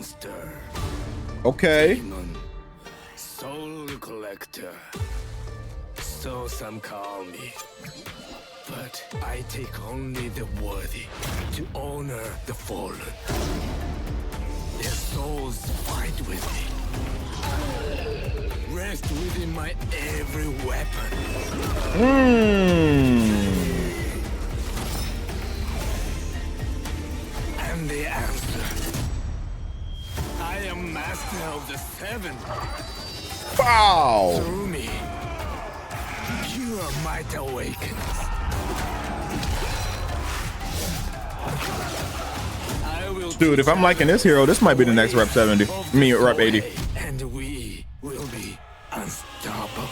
monster. Okay. Demon. Soul collector. So some call me. But I take only the worthy to honor the fallen. Their souls fight with me. Rest within my every weapon. And the answer. I am master of the seven. Wow. Through me, pure might awakens. I will Dude, if I'm liking this hero, this might be the next rep 70. I mean, rep 80. And we will be unstoppable.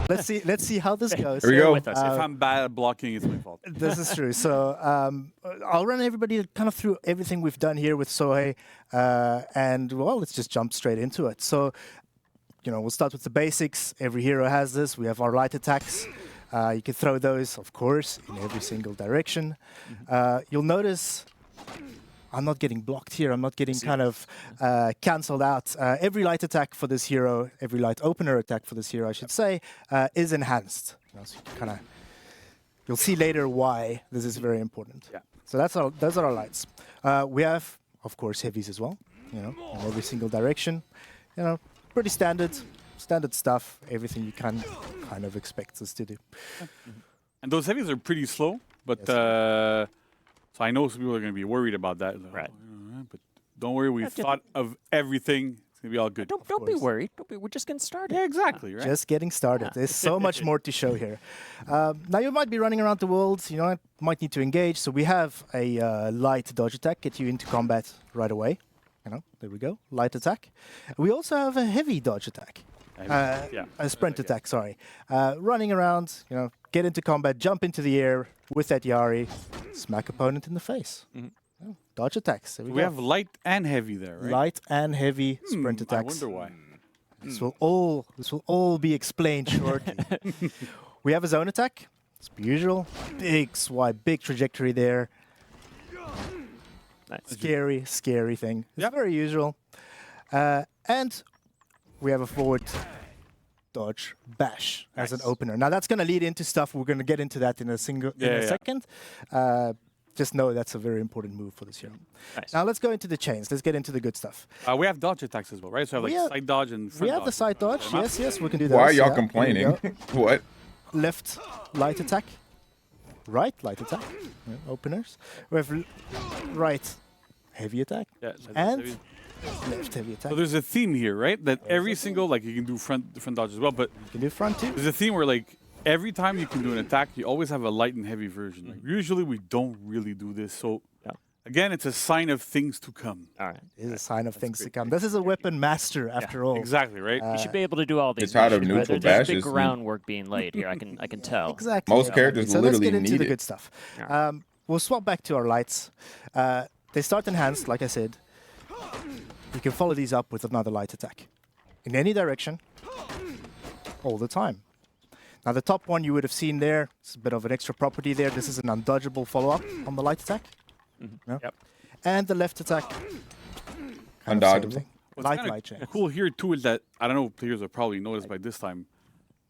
Let's see how this goes. Here we go. With us. If I'm bad at blocking, it's my fault. This is true. So I'll run everybody kind of through everything we've done here with Sohei, and well, let's just jump straight into it. So, we'll start with the basics. Every hero has this. We have our light attacks. You can throw those, of course, in every single direction. You'll notice I'm not getting blocked here. I'm not getting kind of cancelled out. Every light attack for this hero, every light opener attack for this hero, I should say, is enhanced. So you you'll see later why this is very important. Yeah. So those are our lights. We have, of course, heavies as well. In every single direction. Pretty standard stuff. Everything you can kind of expect us to do. And those heavies are pretty slow, but Yes. so I know some people are going to be worried about that. Right. But don't worry, we've thought of everything. It's going to be all good. Don't be worried. We're just getting started. Yeah, exactly, right? Just getting started. There's so much more to show here. Now you might be running around the world. Might need to engage. So we have a light dodge attack, get you into combat right away. There we go. Light attack. We also have a heavy dodge attack. A sprint attack. Sorry. Running around. Get into combat, jump into the air with that Yari, smack opponent in the face. Dodge attacks. There we go. We have light and heavy there, right? Light and heavy sprint I attacks. wonder why. This will all be explained shortly. We have a zone attack. It's usual. Big swipe, big trajectory there. Nice. Scary thing. It's very usual. And we have a forward dodge bash as an opener. Now that's going to lead into stuff. We're going to get into that in a second. Just know that's a very important move for this hero. Nice. Now let's go into the chains. Let's get into the good stuff. We have dodge attacks as well, right? So we have side dodge and front We have dodge. the side dodge. Yes, we can do that. Why are y'all complaining? What? Left light attack. Right light attack. Openers. We have right heavy attack. Yeah, And heavy. left heavy attack. So there's a theme here, right? That every single, you can do front dodge as well, but You can do front too. there's a theme where every time you can do an attack, you always have a light and heavy version. Usually we don't really do this. So again, it's a sign of things to come. All right. It is a sign of things to come. This is a weapon master after all. Exactly, right? You should be able to do all these. It's out of missions, neutral but there's big bashes. groundwork being laid here. I can tell. Exactly. Most characters So let's literally get into need the it. good stuff. We'll swap back to our lights. They start enhanced, like I said. You can follow these up with another light attack. In any direction. All the time. Now the top one you would have seen there. It's a bit of an extra property there. This is an undodgeable follow-up on the light attack. Yeah. Yep. And the left attack. kind of same Undodgeable. thing. What's Light kinda light chain. cool here too is that I don't know if players have probably noticed by this time.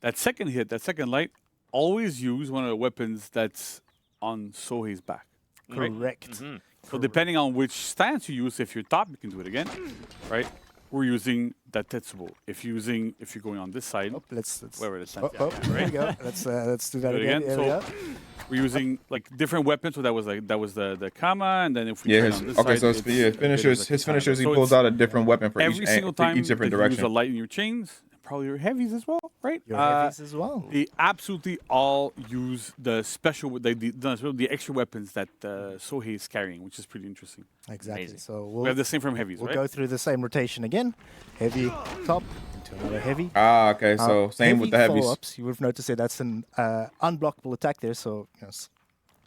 That second hit, that second light, always use one of the weapons that's on Sohei's back. Right? Correct. So depending on which stance you use, if you're top, you can do it again, right? We're using that Tetsubo. If you're going on this side, Let's wherever the stance, Oh, there we go. Let's do that do it again. again. There we So go. we're using different weapons. So that was the Kama, and then if we Yeah, turn his, on this okay, side, so it's- his finishers, it's he So pulls it's out a different weapon for every each, single time each different that you use a direction. light in your chains, probably your heavies as well, right? Your heavies as well. They absolutely all use the special, the extra weapons that Sohei is carrying, which is pretty interesting. Exactly. Amazing. So We have the same from heavies, we'll right? go through the same rotation again. Heavy top into another heavy. Ah, okay. So same with the Heavy heavies. follow-ups. You would have noticed that that's an unblockable attack there. So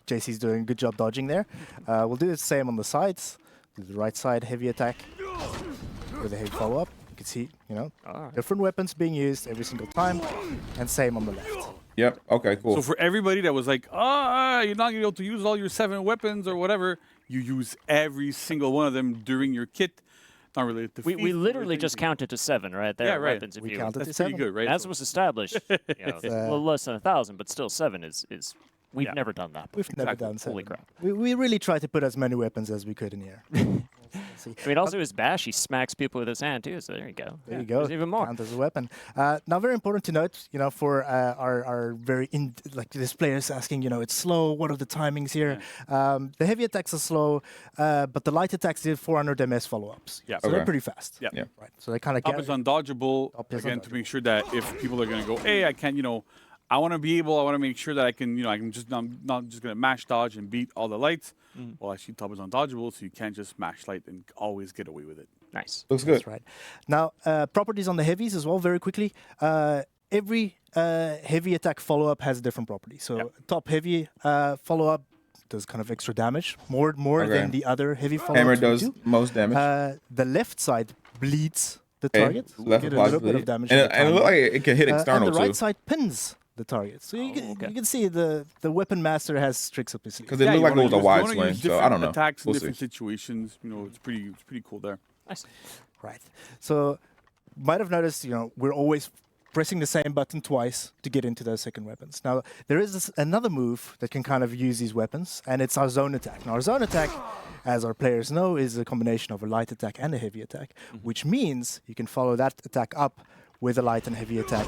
JC's doing a good job dodging there. We'll do the same on the sides. Do the right side heavy attack with a heavy follow-up. You can see, Alright. different weapons being used every single time, and same on the left. Yep. Okay. Cool. So for everybody that was like, you're not going to be able to use all your 7 weapons or whatever, you use every single one of them during your kit. Not related to We feats, literally just anything. counted to 7, right? There Yeah, are right. weapons if We you. counted That's to pretty 7. good, right? As was established, a little less than 1,000, but still 7 is we've Yeah. never done that. We've before. never done 7. Holy crap. We really try to put as many weapons as we could in here. See. I mean, also his bash, he smacks people with his hand too. So there you go. There you go. There's even more. Count as a weapon. Now, very important to note, for our very this player is asking, it's slow. What are the timings here? The heavy attacks are slow, but the light attacks did 400 MS follow-ups. Yeah. So they're Okay. pretty fast. Yeah. Yeah. Right. So they kind of Top get. is undodgeable, Top is again, to undodgeable. make sure that if people are going to go, hey, I can, I want to make sure that I can, I'm not just going to mash dodge and beat all the lights. Well, actually, top is undodgeable, so you can't just mash light and always get away with it. Nice. Looks good. That's right. Now, properties on the heavies as well, very quickly. Every heavy attack follow-up has a different property. So top heavy follow-up does kind of extra damage, more Okay. than the other heavy follow-ups. Hammer we does do. most damage. The left side bleeds the Okay. target. Left Get a applies little bit of bleed. damage. And, at a and it time. look like it can hit external and the right too. side pins the target. So you okay. can see the weapon master has tricks up his sleeve. Because it looked like it was a wide swing. So I don't know. Attacks in We'll different see. situations, it's pretty cool there. Nice. Right. So might have noticed, we're always pressing the same button twice to get into those second weapons. Now, there is another move that can kind of use these weapons, and it's our zone attack. Now, our zone attack, as our players know, is a combination of a light attack and a heavy attack, which means you can follow that attack up with a light and heavy attack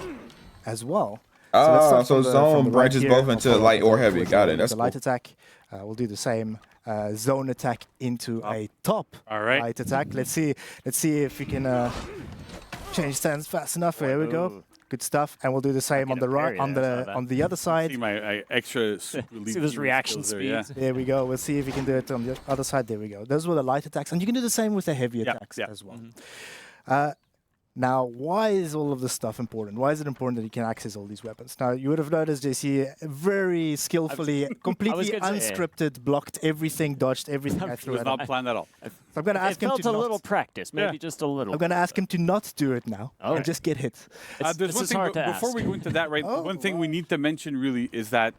as well. let's start So from the zone right branches here. both I'll into follow light or up heavy. with Got the- it. That's the cool. light attack. We'll do the same zone attack into a top All right. light attack. Let's see if we can change stance fast enough. There we go. Ooh. Good stuff. And we'll do the same on get the a right, parry on there, I saw the that. on the other See side. my extra super See those reaction speeds. There we go. We'll see if we can do it on the other side. There we go. Those were the light attacks, and you can do the same with the heavy attacks yeah. as well. Now, why is all of this stuff important? Why is it important that you can access all these weapons? Now, you would have noticed JC very skillfully, completely gonna say, unscripted, blocked everything, dodged everything I It threw was at him. not planned at all. So I'm going to It ask him felt to a not. little practice, maybe Yeah. just a little. I'm going to ask him to not do it now and Alright. just get hit. There's this one is thing, hard to before ask. we go into that, right? Oh, one thing we need to mention really is that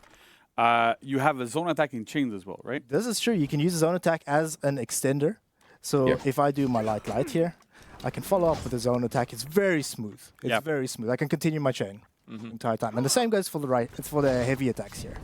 you have a zone attack in chains as well, right? This is true. You can use a zone attack as an extender. So Yep. if I do my light here, I can follow up with a zone attack. It's very smooth. It's Yep. very smooth. I can continue my chain the entire time. And the same goes for the right. It's for the heavy attacks here.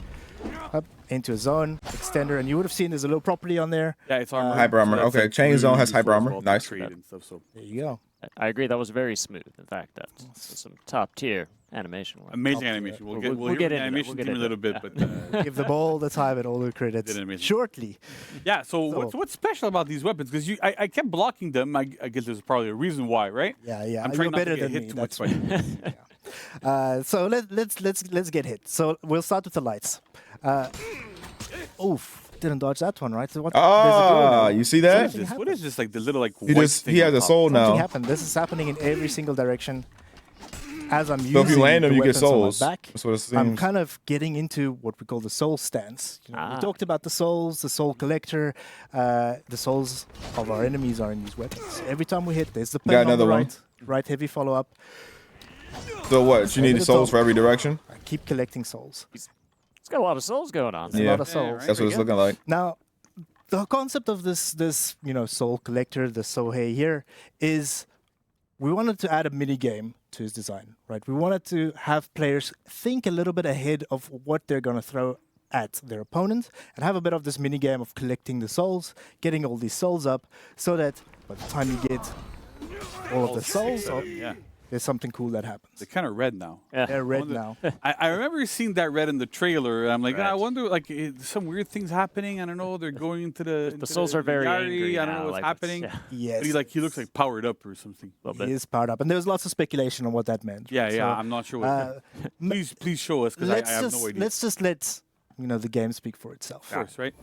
Up into a zone extender, and you would have seen there's a little property on there. Yeah, it's armor. Hyper armor. that's, Okay, chain zone has really hyper useful as armor. well to Nice. trade and stuff, so There you go. I agree. That was very smooth. In fact, that's some top tier animation work. amazing animation. We'll We'll hear get from the into that. animation We'll get team a into little bit, it. but Give them all the time and all the credits Did amazing. shortly. yeah. So what's special about these weapons? Because I kept blocking them. I guess there's probably a reason why, right? Yeah. I'm You're trying not better to get than hit me. too much That's by So let's get hit. So we'll start with the lights. Oof, didn't dodge that one, right? So what? there's a door now. You see that? What is this like the little like He white just thing he on has a top? soul Something now. happened. This is happening in every single direction. As I'm So using if you land the them, you get weapons on my souls. back, That's what it I'm seems. kind of getting into what we call the soul stance. We Ah. talked about the souls, the soul collector. The souls of our enemies are in these weapons. Every time we hit, there's the pen on another the one. right heavy follow up. So what? You need Over the the souls top. for every direction. I keep collecting souls. It's got a lot of souls going on. It's a Yeah. lot of Yeah, souls. right. That's what it's looking like. Now, the concept of this soul collector, the Sohei here, is we wanted to add a mini game to his design, right? We wanted to have players think a little bit ahead of what they're going to throw at their opponent and have a bit of this mini game of collecting the souls, getting all these souls up, so that by the time you get all of the souls up, Yeah. there's something cool that happens. They're kind of red now. Yeah. They're red now. I remember seeing that red in the trailer, and I'm like, Right. I wonder, like, some weird things happening. I don't know. They're going into the souls are very Yari. angry I don't now, know what's like, happening. yeah. Yes. But he looks like powered up or something. A little He bit. is powered up, and there's lots of speculation on what that meant. Yeah, right? yeah. So, I'm not sure what. Please show us because I have no idea. let's just let the game speak for itself. Of course, right?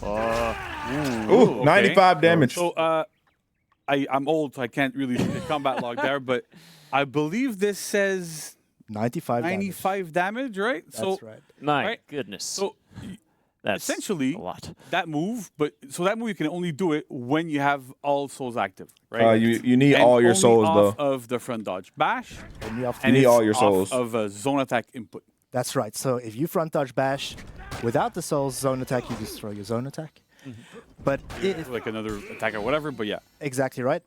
Ooh, okay. 95 damage. So, I'm old, so I can't really see the combat log there, but I believe this says 95 damage. 95 damage, right? That's right. My right? goodness. So That's essentially, a lot. that move, that move you can only do it when you have all souls active, right? You need And all your only souls off though. of the front dodge bash, And you have to- and need it's all your off souls. of a zone attack input. That's right. So if you front dodge bash without the soul's zone attack, you just throw your zone attack. But Like another attack or whatever, but yeah. exactly right.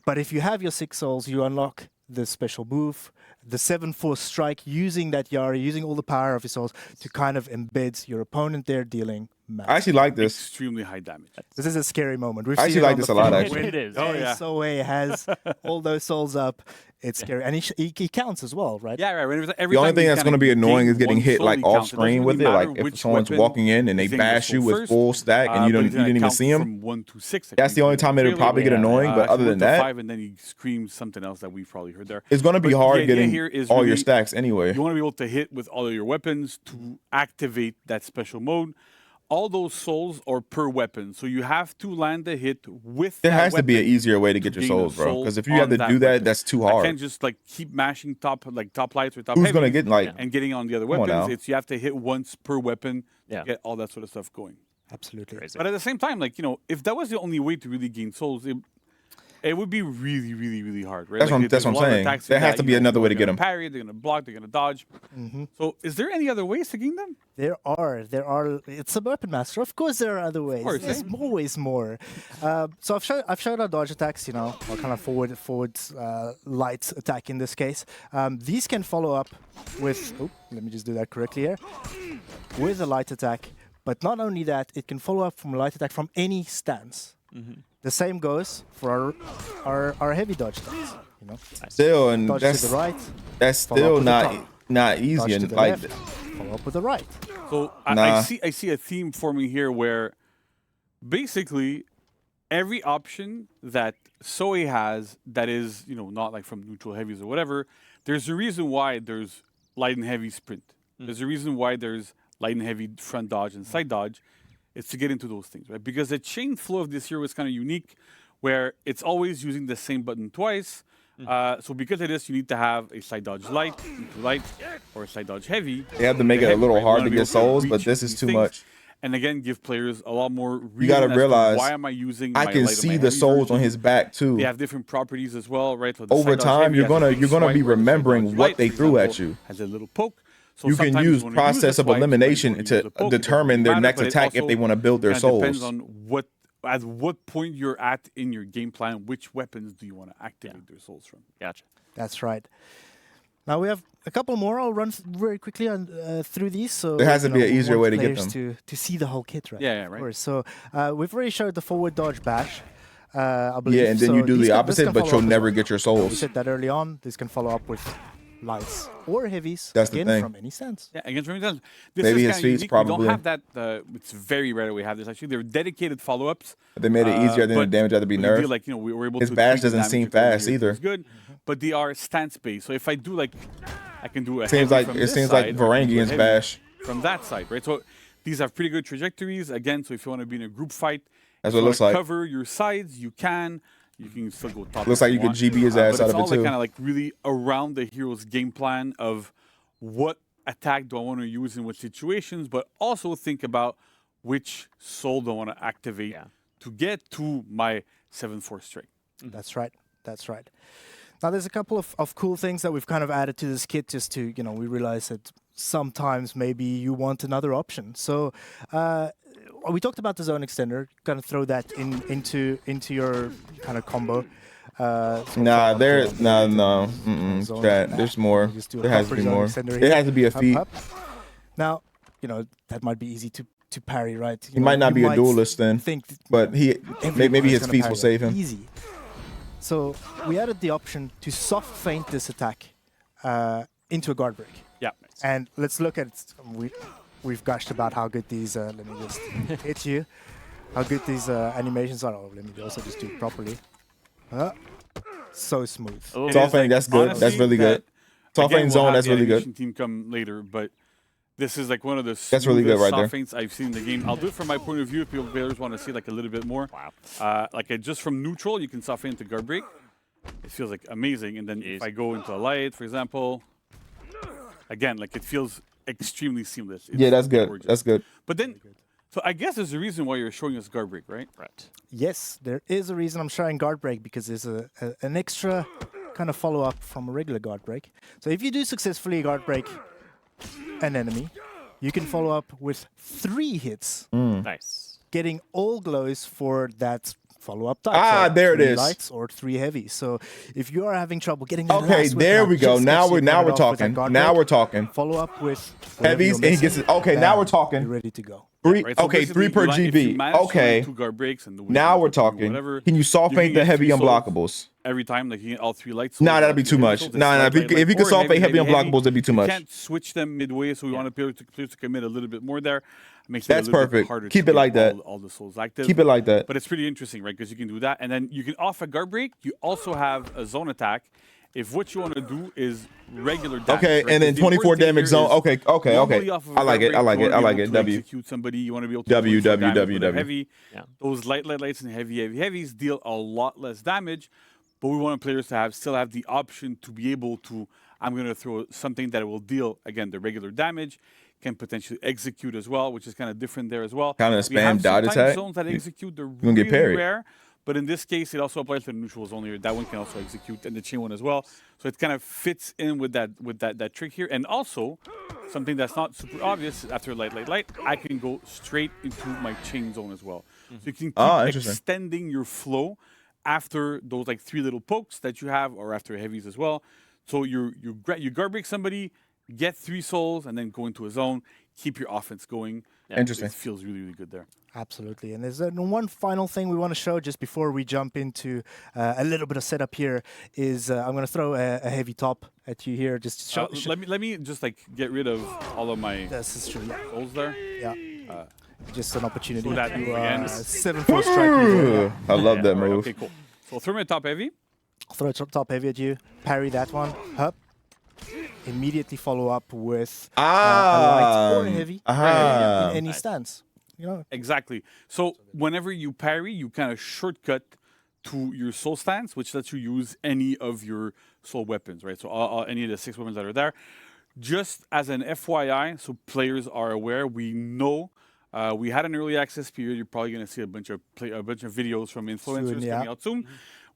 But if you have your 6 souls, you unlock the special move, the 7-4 strike, using that Yari, using all the power of your souls to kind of embed your opponent there, dealing max. I actually like this. Extremely high damage. This is a scary moment. We've I seen actually it like on this the a lot, field actually. when It is. Oh, yeah. Sohei has all those souls up. It's scary, and he counts as well, right? Yeah, right. Whenever, every The only time thing you that's kinda going to be annoying gain is getting one hit soul, like he off counts. It doesn't screen with it. really Like matter if which someone's weapon walking in and they is in your bash you soul with first, full stack and you but don't he's you gonna didn't even count see him. From 1 to 6. That's the only time it'll probably get annoying. But other than that, 5, and then he screams something else that we've probably heard there. it's going to be But the hard idea getting here is all your really stacks anyway. You want to be able to hit with all of your weapons to activate that special mode. All those souls are per weapon, so you have to land a hit with. There that has to be an weapon easier way to get your gain a souls, bro. soul Because if you have to on do that, weapon. that's too I hard. can't just like keep mashing top lights or top. Who's gonna heavies get, like- and getting on the other Come on weapons? now. It's you have to hit once per weapon Yeah. to get all that sort of stuff going. Absolutely. Crazy. But at the same time, like if that was the only way to really gain souls, it would be really, really, really hard, right? That's Like, what I'm there's a lot of saying. attacks There has that, to be another way to they're get gonna 'em. Parry, they're gonna block, they're gonna dodge. So, is there any other ways to gain them? There are. It's a weapon master. Of course, there are other ways. course, There's eh? always more. So I've showed our dodge attacks. Or kind of forward light attack in this case. These can follow up with. Oh, let me just do that correctly here. With a light attack, but not only that, it can follow up from a light attack from any stance. The same goes for our heavy dodge attacks. Still, and Dodge that's to the right, that's follow up still with the not top. not dodge easy. to And the like left, follow up with the right. So Nah. I see a theme forming here where basically every option that Sohei has that is not like from neutral heavies or whatever, there's a reason why there's light and heavy sprint. There's a reason why there's light and heavy front dodge and side dodge. It's to get into those things, right? Because the chain flow of this hero is kind of unique, where it's always using the same button twice. So because of this, you need to have a side dodge light, into light, or a side dodge heavy. they have to make it a Heavy, little right? You hard wanna to be get able souls, reach but this is these too things, much. And again, give players a lot more reason You got to as to realize why am I using I my can light and see my the heavy souls on version. his back too. They have different properties as well, right? So the Over side dodge time, heavy you're has a gonna- big you're gonna swipe, be where the side remembering dodge what light, they for threw at example, you. Has a little poke. So You can sometimes use when you process the of swipe, elimination when you use to the poke, it determine doesn't their matter, next but it attack if also they want to build their kinda depends souls. on at what point you're at in your game plan, which weapons do you want to activate their souls from? Gotcha. That's right. Now we have a couple more. I'll run very quickly through these. So There has to be an we easier want way to get players them. to see the whole kit, right? Yeah, yeah, Of right. course. So we've already showed the forward dodge bash. I believe. Yeah, and then So you do these the can- this opposite, can but follow you'll up as never well. get your We souls. said that early on. This can follow up with lights or heavies. That's the again, thing. from any stance. Yeah, against Remington. This Maybe is his kinda feet's unique. We probably- don't have that. It's very rare that we have this. Actually, they're dedicated follow-ups. They made it easier than the but damage had to be we nerfed. feel like we were able His to bash tweak the doesn't damage seem accordingly fast here, either. which is good, but they are stance-based. So if I do I can do a Seems heavy like from it this seems side, like or I can do a Varangian's heavy bash. from that side, right? So these have pretty good trajectories. Again, so if you want to be in a group fight, That's if what it you looks wanna like. cover your sides, you can. You can still go top. Looks if like you could want. GB his ass but out it's of it all too. kind of like really around the hero's game plan of what attack do I want to use in what situations, but also think about which soul do I want to activate to get to my 7-4 strike. That's right. That's right. Now, there's a couple of cool things that we've kind of added to this kit just to, we realize that sometimes maybe you want another option. So we talked about the zone extender. Kind of throw that into your kind of combo. Nah, no. Zone. Chat, there's more. Just do a There has to proper be zone more. extender It here. has to be a Up, feat. up. Now, that might be easy to parry, right? He might not be a duelist then, Think but maybe everyone's his gonna feats parry will that. save him. Easy. So we added the option to soft feint this attack into a guard break. Yeah. And let's look at we've gushed about how good these. Let me just hit you. How good these animations are. Oh, let me also just do it properly. So smooth. Oh, Soft feint, that's good. That's really good. Soft feint zone, that's really good. Team come later, but this is like one of the That's really good right soft there. feints I've seen in the game. I'll do it from my point of view if players want to see like a little bit more. Wow. Just from neutral, you can soft feint to guard break. It feels like amazing. And then if I go into a light, for example, again, like it feels extremely seamless. It's That's good. gorgeous. That's good. But then, so I guess there's a reason why you're showing us guard break, right? Right. Yes, there is a reason I'm showing guard break because there's an extra kind of follow-up from a regular guard break. So if you do successfully guard break an enemy, you can follow up with 3 hits, Nice. getting all glows for that follow-up type. So there it 3 is. lights or 3 heavies. So if you are having trouble getting the Okay, last there weapon we out, go. just Now gets we're you now covered we're off with that talking. guard Now break. we're talking. Follow up with whatever Heavies, you're and he missing. gets it. Okay, now we're Bam. talking. You're ready to go. 3. Right, so Okay, 3 basically, per if you GB. manage to Okay. 2 guard breaks and the way Now you we're do talking. whatever, Can you soft you can feint the get heavy 3 souls unblockables? every time, like you get all 3 lights. Nah, that'd be too much. Nah, if you could soft feint heavy unblockables, that'd be too You much. can't switch them midway, so we want players to commit a little bit more there. It makes That's it a little perfect. bit harder Keep to it like get that. all the souls active. Keep it like that. But it's pretty interesting, right? Because you can do that, and then you can off a guard break. You also have a zone attack. If what you want to do is regular damage, Okay, right? and then 'Cause the 24 important thing damage here zone. is Okay. normally off of a I like guard it. I break, like you it. wanna I be like able it. to W. execute somebody. You want to be able to W, inflict W, damage W, with a W. heavy. Yeah. Those lights and heavies deal a lot less damage, but we want players to still have the option to be able to. I'm going to throw something that will deal again the regular damage, can potentially execute as well, which is kind of different there as well. Kinda We spam have dot some time attack. zones that execute. They're gonna get really parried. rare. But in this case, it also applies to the neutrals only. That one can also execute, and the chain one as well. So it kind of fits in with that trick here. And also, something that's not super obvious after light, I can go straight into my chain zone as well. So you can keep Interesting. extending your flow after those like 3 little pokes that you have, or after heavies as well. So you guard break somebody, get 3 souls, and then go into a zone. Keep your offense going. Interesting. It feels really, really good there. Absolutely. And there's one final thing we want to show just before we jump into a little bit of setup here is I'm going to throw a heavy top at you here. Just to show, Let me just like get rid of all of my this is true. Yeah. souls there. Yeah. Just an opportunity So that to again. 7-4 strike you there. I love that All right, move. okay, cool. So throw me a top heavy. Throw a top heavy at you, parry that one, up. Immediately follow up with a light or a heavy in any stance. You know, Exactly. So whenever you parry, you kind of shortcut to your soul stance, which lets you use any of your soul weapons, right? So any of the 6 weapons that are there. Just as an FYI, so players are aware, we know we had an early access period. You're probably going to see a bunch of videos from influencers Soon, yeah. coming out soon.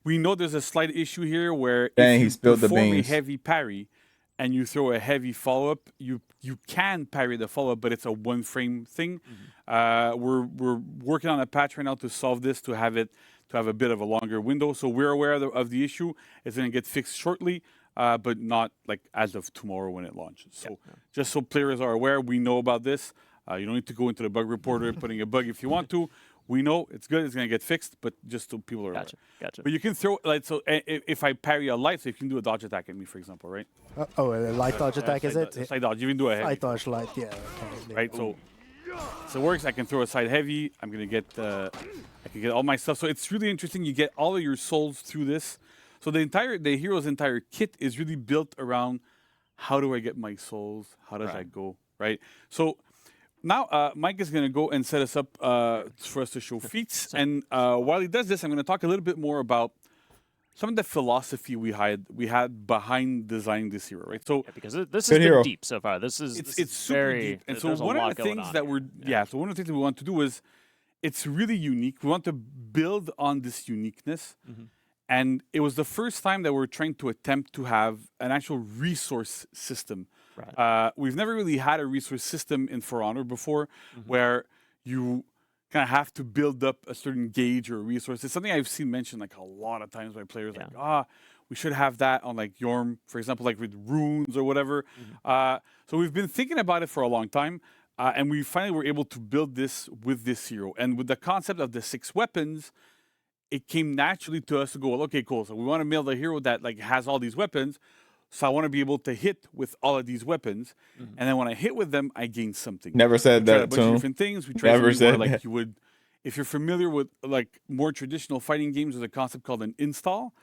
We know there's a slight issue here where Dang, if he you spilled the perform beans. a heavy parry and you throw a heavy follow-up, you can parry the follow-up, but it's a one-frame thing. We're working on a patch right now to solve this, to have a bit of a longer window. So we're aware of the issue. It's going to get fixed shortly, but not like as of tomorrow when it launches. So just so players are aware, we know about this. You don't need to go into the bug reporter putting a bug if you want to. We know it's good. It's going to get fixed, but just so people are aware. Gotcha. But you can throw, like, so if I parry a light, so you can do a dodge attack at me, for example, right? a light dodge attack, is it? Side dodge. You can do a heavy. Light dodge, light, yeah. Okay. Right? So it works. I can throw a side heavy. I'm gonna get I can get all my stuff. So it's really interesting. You get all of your souls through this. So the hero's entire kit is really built around how do I get my souls? How does that go? Right? So now Mike is gonna go and set us up for us to show feats. And while he does this, I'm gonna talk a little bit more about some of the philosophy we had behind designing this hero, right? So Because this Good has hero. been deep so far. This is it's super very deep. And so there's a one lot of the going things on that here. so one of the things that we want to do is it's really unique. We want to build on this uniqueness. And it was the first time that we're trying to attempt to have an actual resource system. Right. We've never really had a resource system in For Honor before where you kind of have to build up a certain gauge or resource. It's something I've seen mentioned like a lot of times by players like, we should have that on like Yorm, for example, like with runes or whatever. So we've been thinking about it for a long time. And we finally were able to build this with this hero. And with the concept of the 6 weapons, it came naturally to us to go, well, okay, cool. So we want to build a hero that like has all these weapons. So I want to be able to hit with all of these weapons, and then when I hit with them, I gain something. Never said We tried a that, bunch of Toon. different things. We tried Never something where, said like that. you would, if you're familiar with like more traditional fighting games, there's a concept called an install.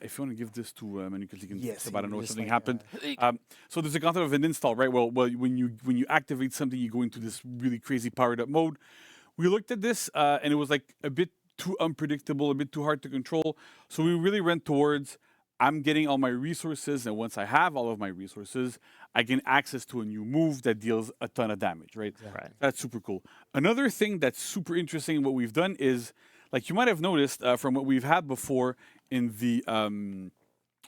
If you want to give this to Manu, because he can Yes, talk about, I don't know if just something like, happened. So there's a concept of an install, right? Well, when you activate something, you go into this really crazy powered up mode. We looked at this, and it was like a bit too unpredictable, a bit too hard to control. So we really went towards, I'm getting all my resources, and once I have all of my resources, I gain access to a new move that deals a ton of damage, right? Right. That's super cool. Another thing that's super interesting, what we've done is, like you might have noticed from what we've had before in the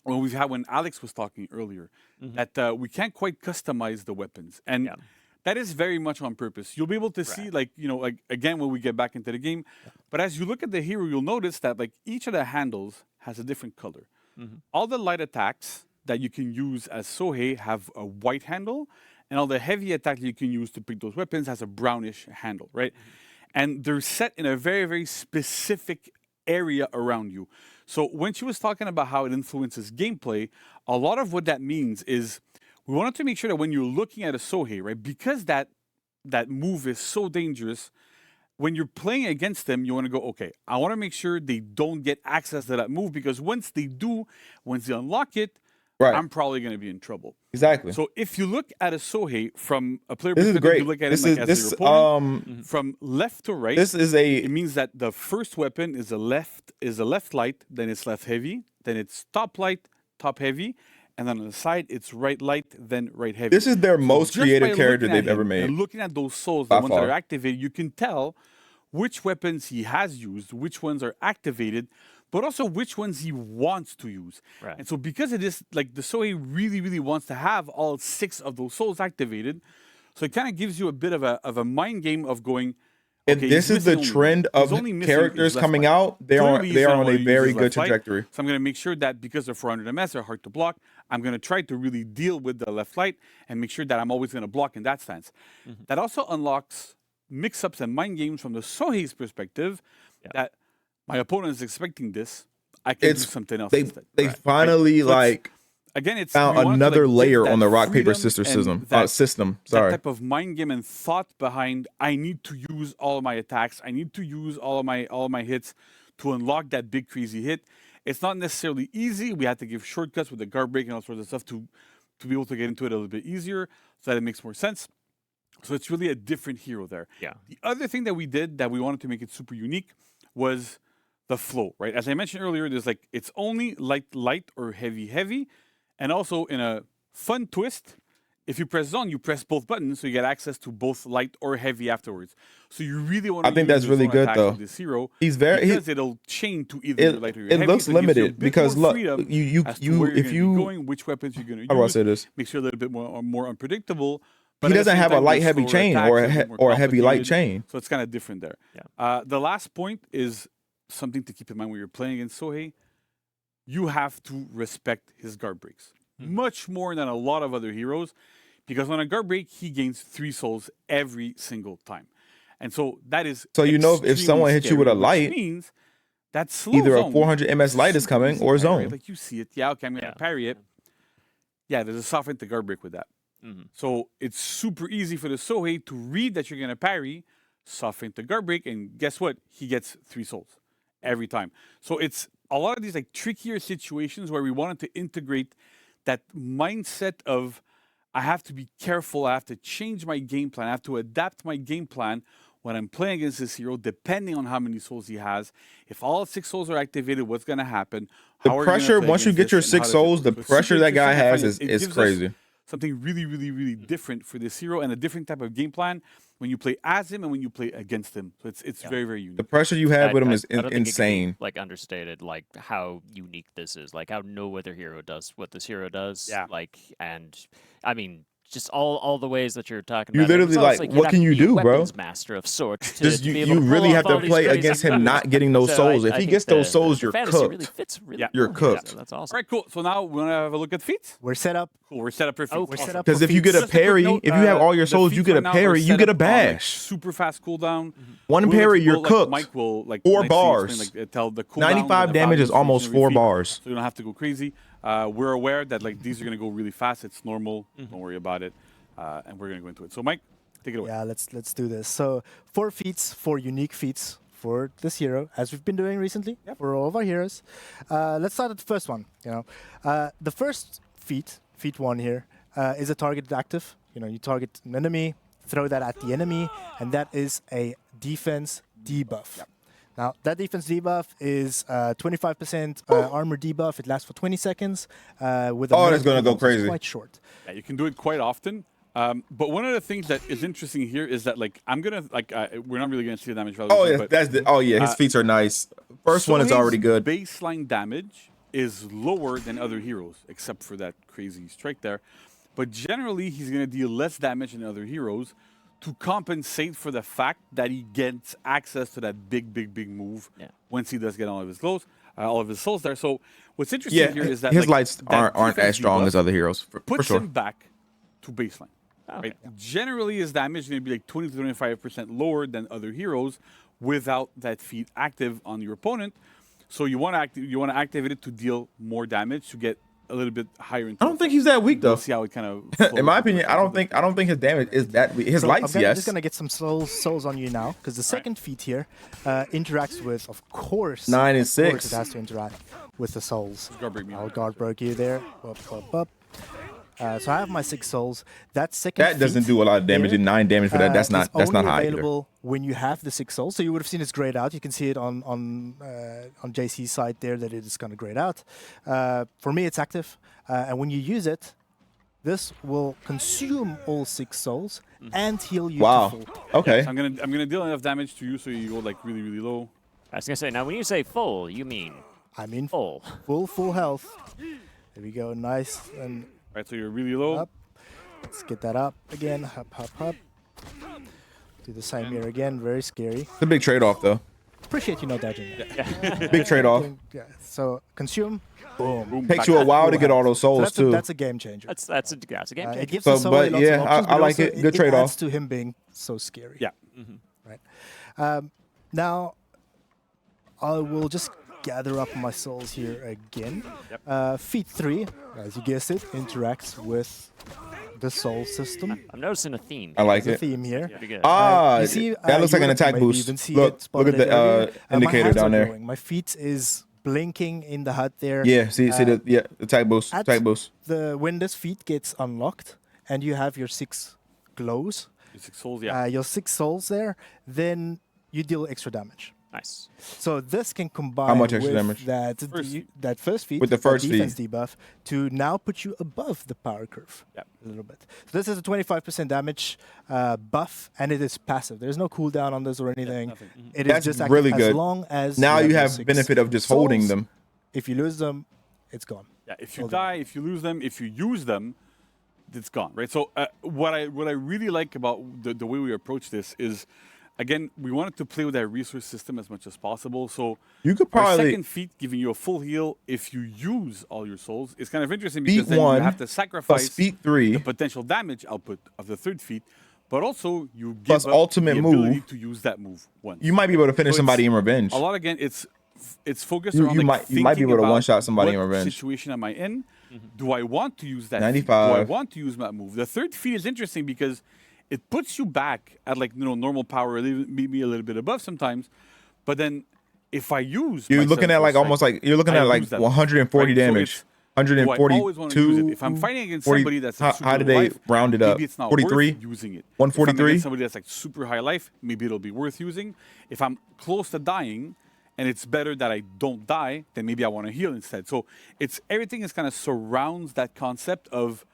when Alex was talking earlier, that we can't quite customize the weapons, and that is very much on purpose. You'll be able to see, like like again when we get back into the game, but as you look at the hero, you'll notice that like each of the handles has a different color. All the light attacks that you can use as Sohei have a white handle, and all the heavy attacks you can use to pick those weapons has a brownish handle, right? And they're set in a very, very specific area around you. So when she was talking about how it influences gameplay, a lot of what that means is we wanted to make sure that when you're looking at a Sohei, right, because that move is so dangerous, when you're playing against them, you want to go, okay, I want to make sure they don't get access to that move, because once they do, once they unlock it, Right. I'm probably going to be in trouble. Exactly. So if you look at a Sohei from a player This is perspective, great. you look at This it like is as your opponent, from left to right. This is It means that the first weapon is a left light, then it's left heavy, then it's top light, top heavy, and then on the side it's right light, then right heavy. This is their most just by creative character looking at they've ever him made. And looking at those souls, the By ones that far. are activated, you can tell which weapons he has used, which ones are activated, but also which ones he wants to use. Right. And so because it is like the Sohei really, really wants to have all 6 of those souls activated, so it kind of gives you a bit of a mind game of going, If okay, this he's is the missing only trend one. He's of only missing characters his left coming light. out, they Clearly, he's are gonna on wanna a use very his good left light. trajectory. So I'm going to make sure that because they're 400 MS, they're hard to block, I'm going to try to really deal with the left light and make sure that I'm always going to block in that stance. That also unlocks mix-ups and mind games from the Sohei's perspective, that my opponent is expecting this, I can do something else instead. They finally So it's- like Again, it's found we wanted to, another like, give layer that on the rock paper freedom scissors and system. that- System. That Sorry. type of mind game and thought behind, I need to use all of my attacks, I need to use all of my hits to unlock that big crazy hit. It's not necessarily easy. We had to give shortcuts with the guard break and all sorts of stuff to be able to get into it a little bit easier so that it makes more sense. So it's really a different hero there. Yeah. The other thing that we did that we wanted to make it super unique was the flow, right? As I mentioned earlier, there's like, it's only light or heavy. And also in a fun twist, if you press zone, you press both buttons, so you get access to both light or heavy afterwards. So you really want to I think that's really good though. This hero He's very because it'll chain to either your light or your it heavy. looks so it gives you a limited bit because more look, freedom you as to where you're if gonna be you going, which weapons you're going to use. how do I say this? Makes you a little bit more unpredictable. He at the doesn't same have a time, light those heavy slower chain attacks or are a bit more or a heavy light complicated. chain. So it's kind of different there. Yeah. The last point is something to keep in mind when you're playing against Sohei. You have to respect his guard breaks much more than a lot of other heroes, because on a guard break he gains 3 souls every single time, and so that is So you know if extremely someone hits you with a scary, which light, means that slow either a zone 400 MS light is super coming easy or to parry, right? zone. Like you see it, yeah, okay, I'm gonna parry it. Yeah, there's a soften to guard break with that. So it's super easy for the Sohei to read that you're gonna parry, soften the guard break, and guess what? He gets 3 souls every time. So it's a lot of these like trickier situations where we wanted to integrate that mindset of I have to be careful, I have to change my game plan, I have to adapt my game plan when I'm playing against this hero, depending on how many souls he has. If all 6 souls are activated, what's gonna happen? The How are you gonna pressure play once you against get your this, and how 6 does it souls, work? the So it's pressure super that guy interesting. I has find is it gives us crazy. Something really different for this hero and a different type of game plan when you play as him and when you play against him. So it's very unique. The pressure you have with him is I don't think it can be, insane. like understated, like how unique this is, like how no other hero does what this hero does. Yeah. Like, and I mean, just all the ways that you're talking You about. literally, It's almost like, you'd what have can to you be a do, bro? weapons master of sorts. Just to be able you to pull really off have all to these play crazy against him moves. not getting those So souls. If I he think gets those souls, the you're fantasy really cooked. fits really Yeah. You're well here, cooked. so that's All awesome. right, cool. So now we want to have a look at feats. We're set up. Cool. We're set up for feats. Okay. We're set up Because for if you get a feats. Just quick parry, note, if you have all your the souls, you feats get a right now are parry, you set get a up on, like, bash. super fast cooldown. One We'll let parry, you you're go, like, cooked. Mike will like 4 nicely bars. explain, like, tell the cooldown 95 and the damage is values for almost each and every 4 feat, bars. so you don't have to go crazy. We're aware that like these are gonna go really fast. It's normal. Don't worry about it. And we're gonna go into it. So Mike, take it away. Yeah, let's do this. So 4 feats, 4 unique feats for this hero, as we've been doing recently for all of our heroes. Let's start at the first one. The first feat, feat 1 here, is a targeted active. You target an enemy, throw that at the enemy, and that is a defense debuff. Now, that defense debuff is 25% armor debuff. It lasts for 20 seconds. With a That's gonna go cooldown, so it's crazy. quite short. Yeah, you can do it quite often. But one of the things that is interesting here is that like I'm gonna like we're not really gonna see the damage value. Oh yeah, but his feats are nice. First one is Sohei's already good. Baseline damage is lower than other heroes, except for that crazy strike there. But generally, he's gonna deal less damage than other heroes to compensate for the fact that he gets access to that big move once he does get all of his souls there. So what's interesting here is that his like, lights that aren't defense as strong debuff as other heroes for puts sure. him back to baseline. Right? Generally, his damage is going to be like 20 to 25% lower than other heroes without that feat active on your opponent. So you want to activate it to deal more damage to get a little bit higher. I don't think he's that weak though. We'll see how it kind of. In my opinion, I don't think his damage is that weak. His lights, I'm yes. just gonna get some souls on you now, because the second feat here interacts with, of course, 9 and of 6. course it has to interact with the souls. Guard break me. I'll guard broke you there. Up. So I have my 6 souls. That second That doesn't feat do a lot of damage. there, And 9 damage for that. That's not is only high either. available when you have the 6 souls. So you would have seen it's grayed out. You can see it on JC's side there that it is kind of grayed out. For me, it's active, and when you use it, this will consume all 6 souls and heal you Wow. to full. Okay. So I'm gonna deal enough damage to you so you go like really low. I was gonna say, now when you say full, you mean I mean, full. full health. There we go. Nice. And Right, so you're really low. up. Let's get that up again. Hop. Do the same here again. Very scary. It's a big trade-off though. Appreciate you not dodging it. Big trade-off. Yeah. So consume. Boom. Boom, Takes back you a up. while to get all those souls So too. that's a game changer. That's a game changer. It gives So, the Sohei but lots yeah, of options, I like also it. Good It trade-off. adds to him being so scary. Yeah. Right. Now, I will just gather up my souls here again. Feat 3, as you guessed it, interacts with the soul system. I'm noticing a theme. I like There's it. a theme here. Pretty good. You see, that looks you like an would attack maybe boost. even see Look it spotted at the earlier. My indicator hands down are there. glowing. My feet is blinking in the HUD there. Yeah, see the attack boost. at Attack boost. When this feat gets unlocked and you have your 6 glows, Your 6 souls, yeah. your 6 souls there, then you deal extra damage. Nice. So this can combine much extra with damage? that first feat, With the that first defense feat. debuff, to now put you above the power curve Yep. a little bit. So this is a 25% damage buff, and it is passive. There's no cooldown on this or anything. nothing. It is That's just really active good. as long as Now you your have 6 benefit of just holding souls. them. If you lose them, it's gone. Yeah, if you Hold die, if you lose them, if you use them, it's gone, right? So what I really like about the way we approach this is, again, we wanted to play with that resource system as much as possible. So You could our probably second feat giving you a full heal if you use all your souls is kind of interesting because feat then 1 you have to plus sacrifice feat 3 the potential damage output of the third feat, but also you give Plus up ultimate the ability move. to use that move once. You might be able to finish So somebody it's in revenge. A lot again, it's focused You- around you like might be thinking able to about one-shot somebody in what revenge. situation am I in? Do I want to use that? 95. Do I want to use that move? The third feat is interesting because it puts you back at like normal power, maybe a little bit above sometimes. But then if I use, You're my looking at 7 like strike, almost like you're looking I at like lose that, 140 right? So damage. it's, do I always want to use it? 142. If I'm fighting against 40 somebody that's like how super did they life, round it up? maybe it's not 43? worth using it. If I'm 143? against somebody that's like super high life, maybe it'll be worth using. If I'm close to dying and it's better that I don't die, then maybe I want to heal instead. So it's everything is kind of surrounds that concept of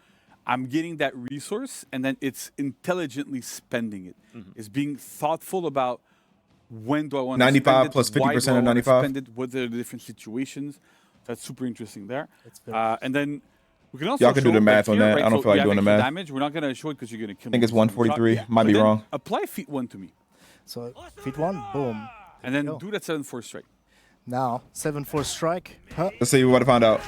I'm getting that resource and then it's intelligently spending it. It's being thoughtful about when do I want to 95 spend it, plus why 50% do I of wanna 95? spend it, what are the different situations. That's super interesting there. That's very And then We can also Y'all can do show the math that on here, that. right? I don't So feel like you have doing the extra math. damage. We're not gonna show it because you're gonna kill me. I think it's with one shot. 143. Might But be then wrong. Apply feat 1 to me, So feet 1, boom. and then go. do that 7-4 strike. Now 7-4 strike. Huh. Let's see what I found out.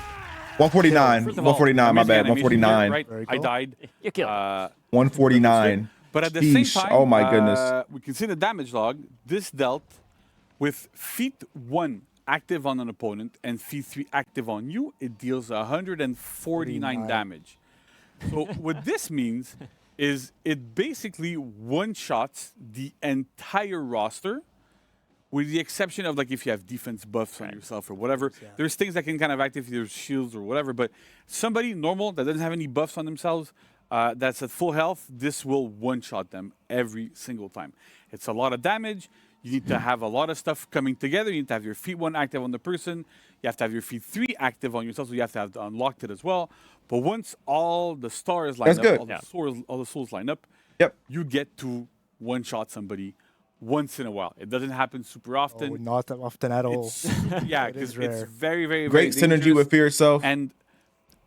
149. First of all, 149. My Amazing bad. animation here, 149. right? Very I cool. died. You killed him. 149. But at the Sheesh. same time, Oh my goodness. we can see the damage log. This dealt with feat 1 active on an opponent and feat 3 active on you. It deals 149 49. damage. So what this means is it basically one-shots the entire roster, with the exception of like if you have defense buffs on yourself or whatever. There's things that can kind of activate your shields or whatever. But somebody normal that doesn't have any buffs on themselves, that's at full health, this will one-shot them every single time. It's a lot of damage. You need to have a lot of stuff coming together. You need to have your feat 1 active on the person. You have to have your feat 3 active on yourself, so you have to have unlocked it as well. But once all the stars line That's up, good. all the souls line up, Yep. you get to one-shot somebody once in a while. It doesn't happen super often. Oh, not often at all. It's, yeah, It is because it's rare. very, very, Great very synergy dangerous. with Fear Itself. And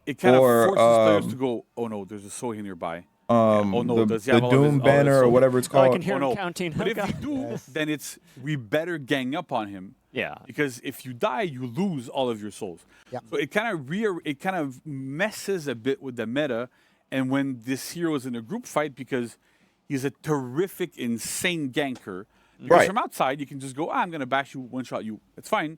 it kind of Or, forces players to go, oh no, there's a Sohei nearby. Oh no, the does he have all of Doom his- all of his banner or Sohei? whatever it's Oh, I called. can hear Oh him no. counting. But Oh, if you God. do, then it's we better gang up on him. Yeah. Because if you die, you lose all of your souls. Yeah. So it kind of messes a bit with the meta, and when this hero is in a group fight, because he's a terrific, insane ganker. Because Right. from outside, you can just go, I'm gonna bash you, one shot you. It's fine.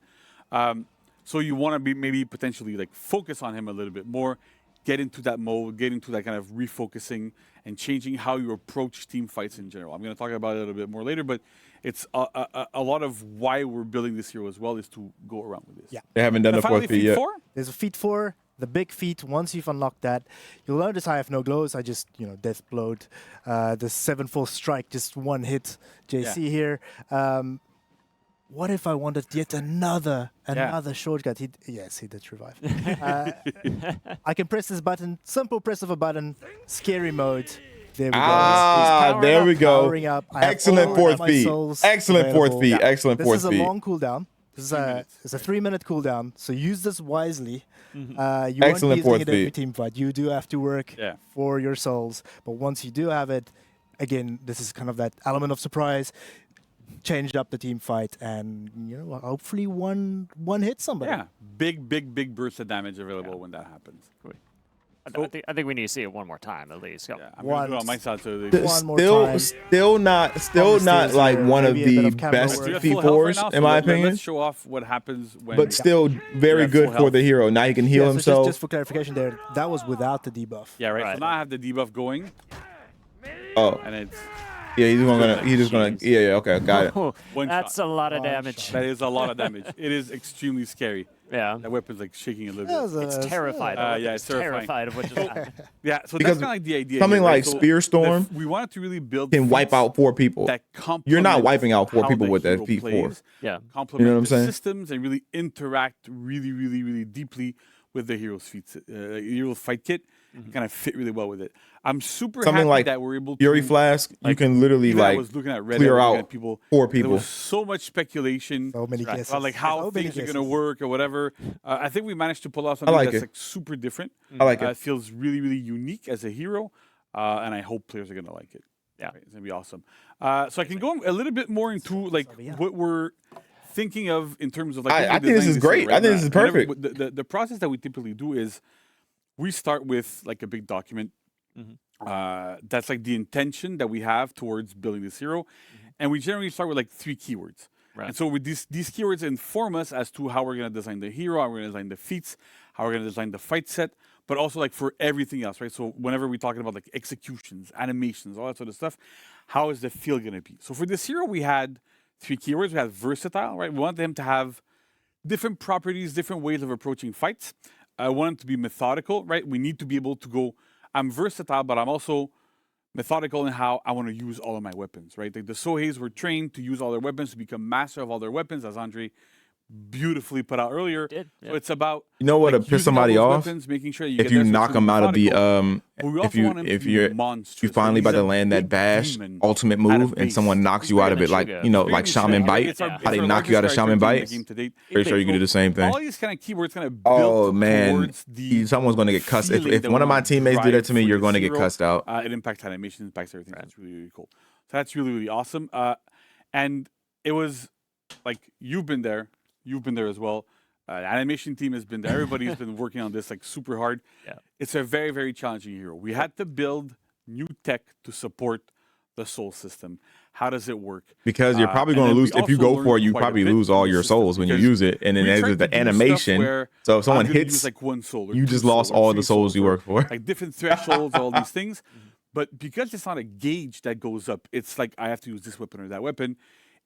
So you want to be maybe potentially like focus on him a little bit more, get into that mode, get into that kind of refocusing and changing how you approach team fights in general. I'm going to talk about it a little bit more later, but it's a lot of why we're building this hero as well is to go around with this. Yeah. They haven't done And the finally, fourth feat feat yet. 4. There's a feat 4, the big feat. Once you've unlocked that, you'll notice I have no glows. I just, death blowed. The 7-4 strike, just one hit. JC here. What if I wanted yet another shortcut? He did revive. I can press this button, simple press of a button, scary mode. There we go. Ah, there we go. Powering up. I have Excellent all fourth my feat. souls Excellent fourth available. feat. Excellent This fourth is a feat. long cooldown. It's a 3-minute cooldown, so use this wisely. You Excellent won't be using fourth it every feat. team fight. You do have to work Yeah. for your souls, but once you do have it, again, this is kind of that element of surprise. Changed up the team fight, and hopefully one hit somebody. Yeah. Big burst of damage available when that happens. I think we need to see it one more time at least. Go. Yeah, I'm going to do it on my Once. side. So One more time. Still not Obviously, like there one of may be a bit the of camera best work. You're at feat full health right fours, now, in so my let's opinion. show off what happens when. But still very at good full for health. the hero. Now he can heal Yeah, so himself. just for clarification there, that was without the debuff. Yeah, right. Right. So now I have the debuff going, Oh, and it's yeah, he's just gonna. Yeah, okay, got it. Oh, One that's shot. a lot of One damage. shot. that is a lot of damage. It is extremely scary. Yeah. That weapon's like shaking a little That bit. was It's terrified. of it. yeah, it's terrifying. terrified of what just happened. Yeah, so Because that's kind of like the idea. something here, right? like So Spear Storm we wanted to really build Can wipe feats out 4 people. that You're not complement wiping out 4 how people the with that hero feat 4. plays, Yeah. complement You know what I'm the saying? systems and really interact really deeply with the hero's feats, hero fight kit, and kind of fit really well with it. I'm super Something happy like that we're able Fury to. Flask, you like, can literally even I like was looking at Reddit, clear looking out at people. 4 There people. was so much speculation So many guesses. about like how So many things are going to guesses. work or whatever. I think we managed to pull off something like that's it. like super different. I like It it. feels really unique as a hero, and I hope players are going to like it. Yeah. Right, it's going to be awesome. So I can go a little bit more into like yeah. what we're thinking of in terms of like. I when we think this design is great. hero, I think this is whenever- perfect. The process that we typically do is we start with like a big document. That's like the intention that we have towards building this hero, and we generally start with like 3 keywords. Right. And so with these keywords inform us as to how we're going to design the hero, how we're going to design the feats, how we're going to design the fight set, but also like for everything else, right? So whenever we're talking about like executions, animations, all that sort of stuff, how is the feel going to be? So for this hero, we had 3 keywords. We had versatile, right? We wanted him to have different properties, different ways of approaching fights. I want him to be methodical, right? We need to be able to go, I'm versatile, but I'm also methodical in how I want to use all of my weapons, right? Like the Soheis were trained to use all their weapons, to become master of all their weapons, as Andre beautifully put out earlier. Did, yeah. So it's about You know what like, would piss using all somebody those off? weapons, making sure you If get you there, so knock it's them out of the methodical. But we also want him if to be you're monstrous. you finally He's about a to land that big bash demon ultimate at a move and base. someone knocks He's you out bigger of than it, like Suga. you know, Bigger like than shaman Suga. bite. It's our- How it's How they our knock you out of largest shaman character in the bite. game to date. Pretty sure you can do the same thing. All these kind of keywords kind of Oh built man, towards the someone's gonna get cussed. If feeling that one we of my wanna teammates do that drive to me, for you're this gonna get hero. cussed out. It impacts animation, impacts everything. That's really, really cool. So that's really, really awesome. And it was like you've been there as well. Animation team has been there. Everybody's been working on this like super hard. Yeah. It's a very, very challenging hero. We had to build new tech to support the soul system. How does it work? Because you're probably And going to then lose we if you also go for it. learned You quite a probably bit lose from all the your system souls when you because use it, and then we there's tried the to do stuff animation. where So if someone I'm gonna hits, use like one soul or you two just soul lost or all three the souls you or, work for. like different thresholds, all these things. But because it's not a gauge that goes up, it's like I have to use this weapon or that weapon.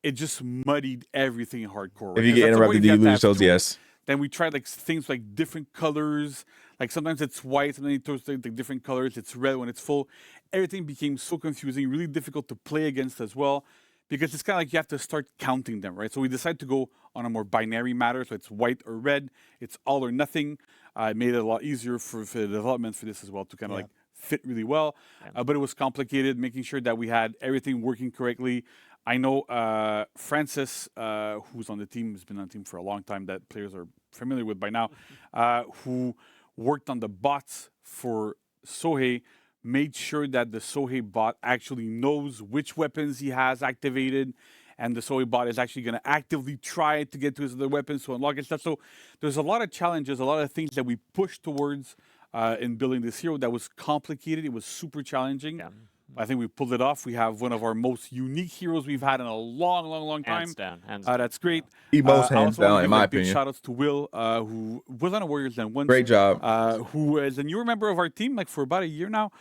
It just muddied everything in hardcore. If you Because get that's the way interrupted, do you have to lose have souls? tools. Yes. Then we tried like things like different colors. Like sometimes it's white and then it throws like different colors. It's red when it's full. Everything became so confusing, really difficult to play against as well. Because it's kind of like you have to start counting them, right? So we decided to go on a more binary matter. So it's white or red. It's all or nothing. It made it a lot easier for the development for this as well to kind of like fit really well. But it was complicated, making sure that we had everything working correctly. I know Francis, who's on the team, has been on the team for a long time, that players are familiar with by now, who worked on the bots for Sohei, made sure that the Sohei bot actually knows which weapons he has activated, and the Sohei bot is actually going to actively try to get to his other weapons to unlock and stuff. So there's a lot of challenges, a lot of things that we pushed towards in building this hero that was complicated. It was super challenging. Yeah. I think we pulled it off. We have one of our most unique heroes we've had in a long, long, long time. Hands down. Hands down. That's great. Most I hands also wanna down, give, in my like, big opinion. shout outs to Will, who was on a Warriors Den once. Great job. Who is a newer member of our team, like for about a year now,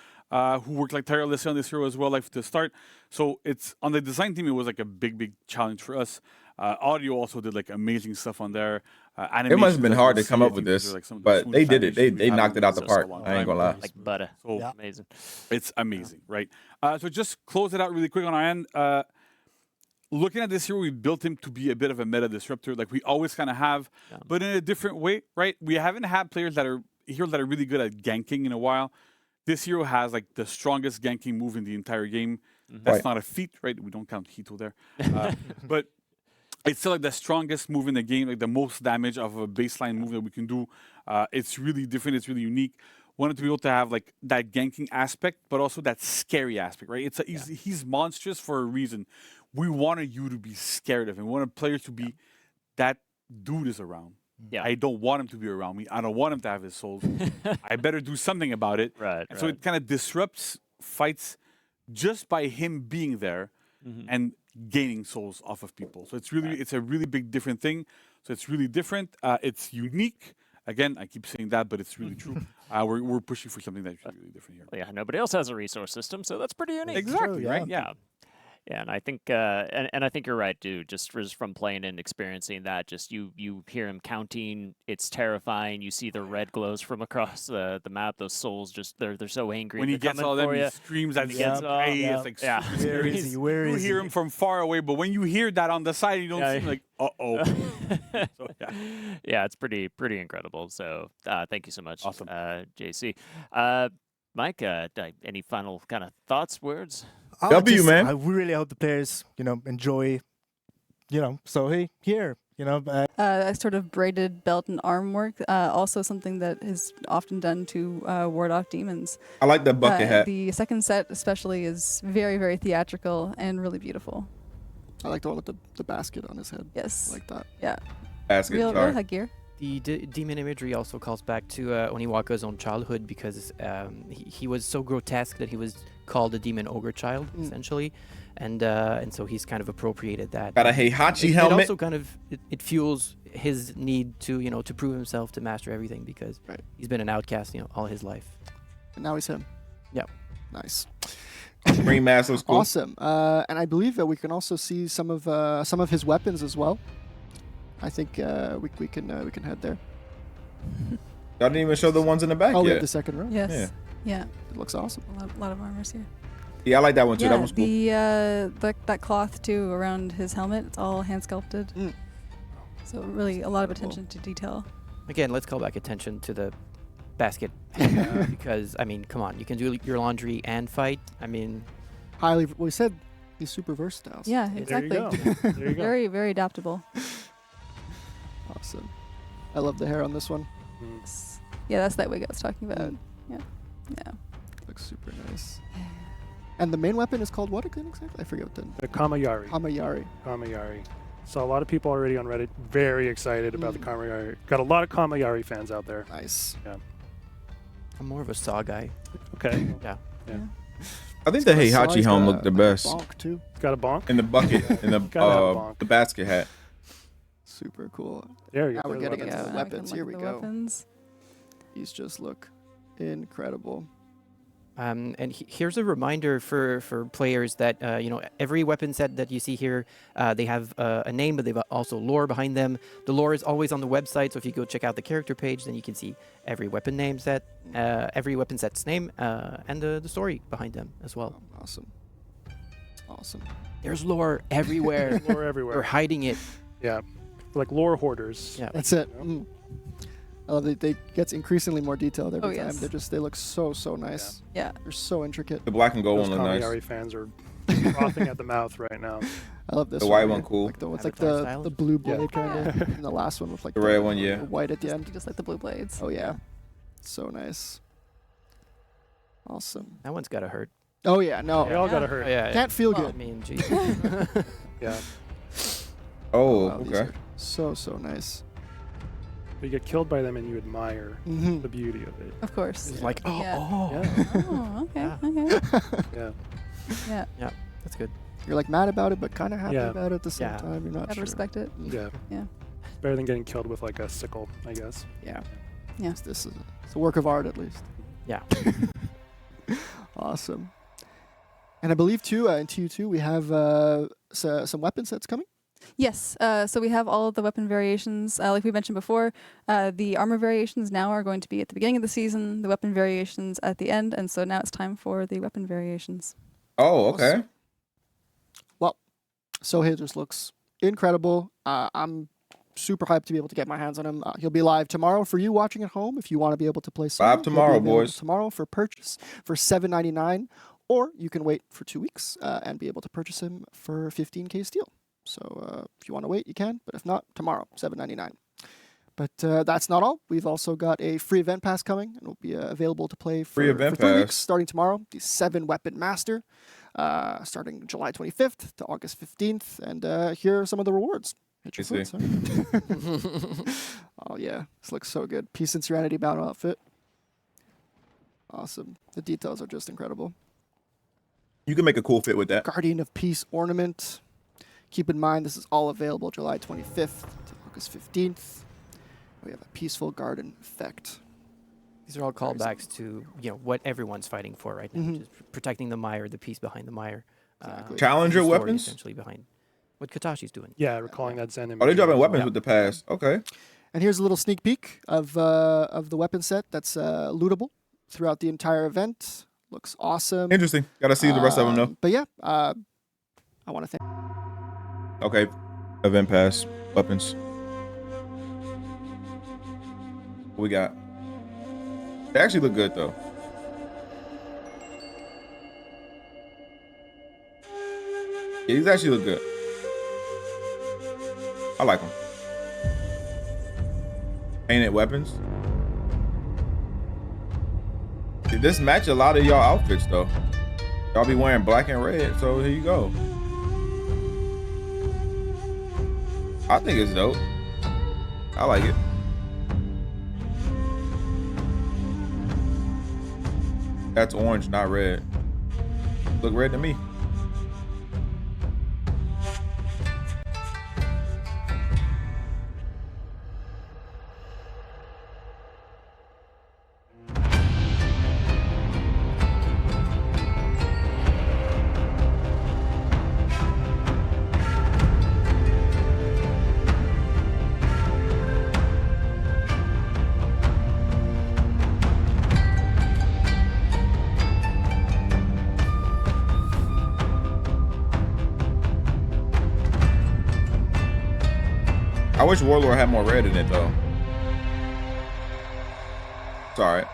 who worked like tirelessly on this hero as well, like to start. So it's on the design team, it was like a big, big challenge for us. Audio also did like amazing stuff on there. It must have been animations, as hard you'll to come see, I up with think these this, are, like, some of the but they smoothest did it. They animations we've had knocked on it out the this park. in a long I ain't time. gonna lie. Like butter. So Yeah. Amazing. it's amazing, right? So just close it out really quick on our end. Looking at this hero, we built him to be a bit of a meta disruptor, like we always kind of have, but in a different way, right? We haven't had players that are heroes that are really good at ganking in a while. This hero has like the strongest ganking move in the entire game. That's Right. not a feat, right? We don't count Hito there, but it's still like the strongest move in the game, like the most damage of a baseline move that we can do. It's really different. It's really unique. Wanted to be able to have like that ganking aspect, but also that scary aspect, right? He's monstrous for a reason. We wanted you to be scared of him. We wanted players to be that dude is around. Yeah. I don't want him to be around me. I don't want him to have his souls. I better do something about it. Right, And so right. it kind of disrupts fights just by him being there and gaining souls off of people. So it's a really big different thing. So it's really different. It's unique. Again, I keep saying that, but it's really true. We're pushing for something that's really, really different here. Well, yeah, nobody else has a resource system, so that's pretty unique. Exactly, True, right? Yeah. Yeah, and I think and I think you're right, dude. Just from playing and experiencing that, just you hear him counting. It's terrifying. You see the red glows from across the map. Those souls just they're so angry. When he they're gets coming all them, for he you. screams at He the gets end. all- It's like yeah. super Where scary. is he? Where You is hear he? him from far away, but when you hear that on the side, you don't Yeah. seem like, uh-oh. So, yeah. Yeah, it's pretty incredible. So thank you so much, Awesome. JC. Mike, any final kind of thoughts, words? W, man. I really hope the players, enjoy, Sohei here. That sort of braided belt and arm work, also something that is often done to ward off demons. I like the bucket hat. The second set especially is very, very theatrical and really beautiful. I like the one with the basket on his head. Yes. I like that. Yeah. Basket. Real sorry. headgear. The demon imagery also calls back to Oniwaka's own childhood because he was so grotesque that he was called a demon ogre child, essentially, and so he's kind of appropriated that. Got a Heihachi It helmet. also kind of it fuels his need to to prove himself, to master everything, because he's been an outcast all his life. And now he's him. Yep. Nice. Green mask was cool. Awesome. And I believe that we can also see some of his weapons as well. I think we can head there. Y'all didn't even show the ones in the back Oh, we have yet. the second row. Yes. Yeah. It looks awesome. A lot of armors here. Yeah, I like that one too. Yeah, That one's cool. that cloth too around his helmet, it's all hand sculpted. So really a lot of attention to detail. Again, let's call back attention to the basket because I mean, come on, you can do your laundry and fight. I mean, We said he's super versatile. Yeah, There you exactly. There you go. Very, very adaptable. Awesome. I love the hair on this one. Yeah, that's that wig I was talking about. Yeah. Looks super nice. And the main weapon is called what again exactly? I forget what The Kamayari. Hamayari. Saw a lot of people already on Reddit very excited about the Kamayari. Got a lot of Kamayari fans out there. Nice. I'm more of a Saw guy. Okay. Yeah. I think the Heihachi He's helm got looked the like a best. bonk too. Got a bonk? In the bucket, in the Gotta have a bonk. the basket hat. Super cool. There you Now go. we're getting There's into weapons. the weapons. can Here look we at the go. Weapons. These just look incredible. And here's a reminder for players that every weapon set that you see here, they have a name, but they've also lore behind them. The lore is always on the website, so if you go check out the character page, then you can see every weapon name set, every weapon set's name, and the story behind them as well. Awesome. Awesome. There's lore everywhere. Lore We're everywhere. hiding it. Yeah. Like lore hoarders. Yeah. That's it. I love that they gets increasingly more detailed every time. Yes. They look so nice. Yeah. They're so intricate. The black and gold Those one look nice. Kamayari fans are frothing at the mouth right now. I love this The one. white right one here. cool. Like the with like Avatar the style? blue Yeah. blade kind of, and the last one with like The red one, yeah. the white at the Just, end. just like the blue blades. Oh yeah, so nice. Awesome. That one's gotta hurt. Oh yeah, no, They all Yeah. gotta Oh, hurt. yeah. can't feel I good. mean, geez. Yeah. Oh, Wow, these okay. are so nice. But you get killed by them and you admire Mm-hmm. the beauty of it. Of course. It's like, oh, Yeah. Yeah. Oh, okay. Yeah. Okay. Yeah. Yeah. that's good. You're like mad about it, but kind of happy Yeah. about it at the same Yeah. time. You're not Gotta sure. respect it. Yeah. Yeah. Better than getting killed with like a sickle, I guess. Yeah. Yeah. This is it's a work of art at least. Yeah. Awesome. And I believe too in TU2 we have some weapon sets coming. Yes. So we have all of the weapon variations. Like we mentioned before, the armor variations now are going to be at the beginning of the season, the weapon variations at the end, and so now it's time for the weapon variations. Oh, okay. Awesome. Well, Sohei just looks incredible. I'm super hyped to be able to get my hands on him. He'll be live tomorrow for you watching at home. If you want to be able to play solo, Live he'll be tomorrow, available boys. Tomorrow for purchase for $7.99, or you can wait for 2 weeks and be able to purchase him for $15K steal. So if you want to wait, you can. But if not, tomorrow, $7.99. But that's not all. We've also got a free event pass coming, and will be available to play for, Free event for 3 pass. weeks starting tomorrow. The 7-Weapon Master, starting July 25th to August 15th. And here are some of the rewards. Hit your Let foot, son. Oh yeah, this looks so good. Peace and Serenity bound outfit. Awesome. The details are just incredible. You can make a cool fit with that. Guardian of Peace ornament. Keep in mind, this is all available July 25th to August 15th. We have a peaceful garden effect. These are all callbacks to what everyone's fighting for right now, Mhm. just protecting the mire, the peace behind the mire. Exactly. Challenger the story weapons? essentially behind what Katashi's doing. Yeah, recalling that Zen. Oh, they're dropping weapons Yeah. with the pass. Okay. And here's a little sneak peek of the weapon set that's lootable throughout the entire event. Looks awesome. Interesting. Gotta see the rest of them though. But yeah, I want to thank. Okay. Event pass. Weapons. What we got? They actually look good though. Yeah, these actually look good. I like them. Painted weapons. See, this match a lot of y'all outfits though. Y'all be wearing black and red, so here you go. I think it's dope. I like it. That's orange, not red. Look red to me. I wish Warlord had more red in it though. It's alright.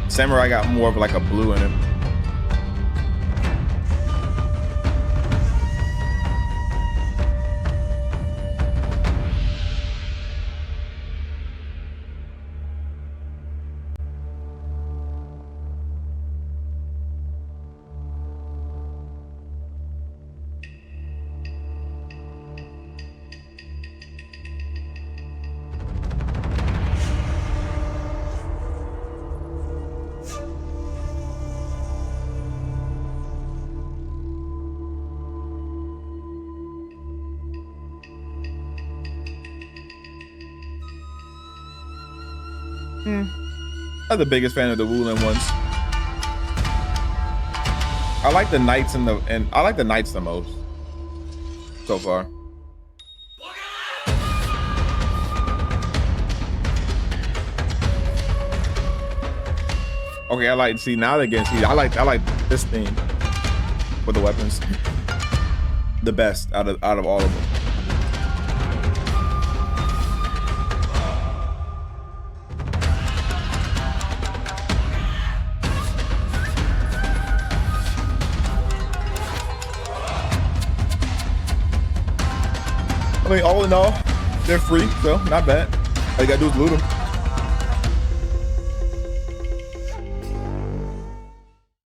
Samurai got more of like a blue in him. I'm the biggest fan of the Woolen ones. I like the knights and I like the knights the most so far. Okay, I like now again. See, I like this theme with the weapons. The best out of all of them. I mean, all in all, they're free, so not bad. All you gotta do is loot them.